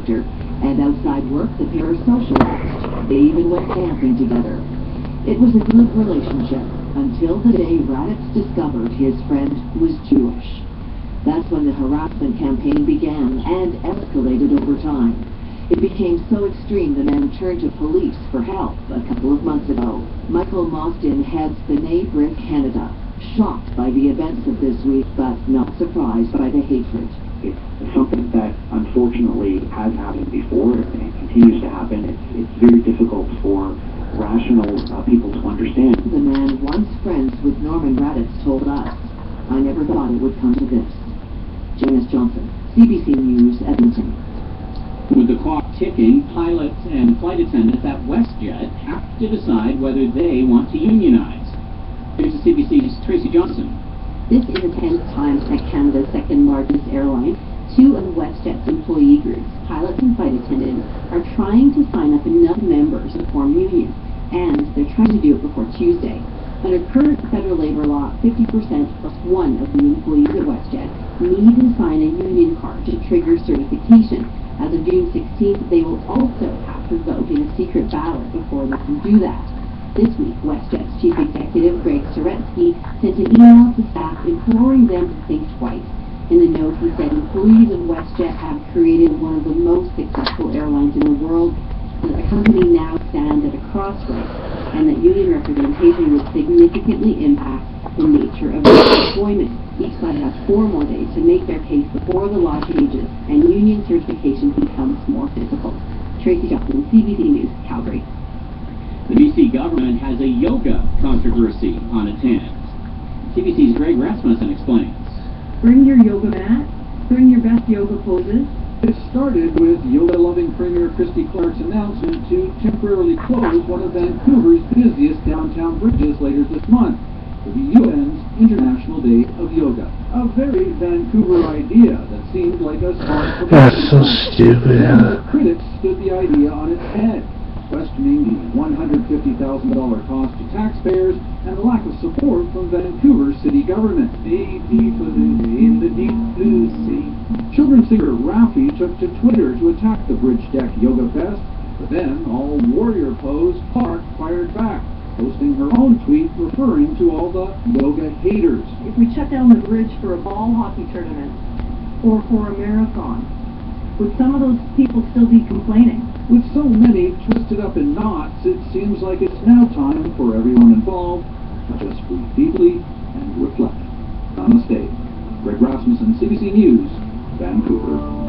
contractor, and outside work the pair socialized. They even went camping together. It was a good relationship until the day Raditz discovered his friend was Jewish. That's when the harassment campaign began and escalated over time. It became so extreme the man turned to police for help a couple of months ago. Michael Mostyn heads B'nai B'rith Canada, shocked by the events of this week, but not surprised by the hatred. It's something that unfortunately has happened before and continues to happen. It's very difficult for rational people to understand. The man once friends with Norman Raditz told us, "I never thought it would come to this." Janice Johnson, CBC News, Edmonton. With the clock ticking, pilots and flight attendants at WestJet have to decide whether they want to unionize. Here's the CBC's Tracy Johnson. This is a tense time at Canada's second largest airline. Two of WestJet's employee groups, pilots and flight attendants, are trying to sign up enough members to form unions, and they're trying to do it before Tuesday. Under current federal labor law, 50% plus one of the employees at WestJet need to sign a union card to trigger certification. As of June 16th, they will also have to vote in a secret ballot before they can do that. This week, WestJet's chief executive, Greg Soretsky, sent an email to staff imploring them to think twice. In the note, he said employees of WestJet have created one of the most successful airlines in the world, and the company now stands at a crossroads, and that union representation would significantly impact the nature of their employment. Each side has 4 more days to make their case before the law changes and union certification becomes more difficult. Tracy Johnson, CBC News, Calgary. The BC government has a yoga controversy on its hands. CBC's Greg Rasmussen explains. Bring your yoga mat, bring your best yoga poses. It started with yoga-loving Premier Christy Clark's announcement to temporarily close one of Vancouver's busiest downtown bridges later this month for the UN's International Day of Yoga. A very Vancouver idea that seemed like a smart proposal. That's so stupid. Then the critics stood the idea on its head, questioning the $150,000 cost to taxpayers and the lack of support from Vancouver's city government. Deep in the deep blue sea. Children's singer Raffi took to Twitter to attack the Bridge Deck Yoga Fest, but then, all warrior pose, Clark fired back, posting her own tweet referring to all the yoga haters. If we shut down the bridge for a ball hockey tournament or for a marathon, would some of those people still be complaining? With so many twisted up in knots, it seems like it's now time for everyone involved to just breathe deeply and reflect. Namaste. Greg Rasmussen, CBC News, Vancouver.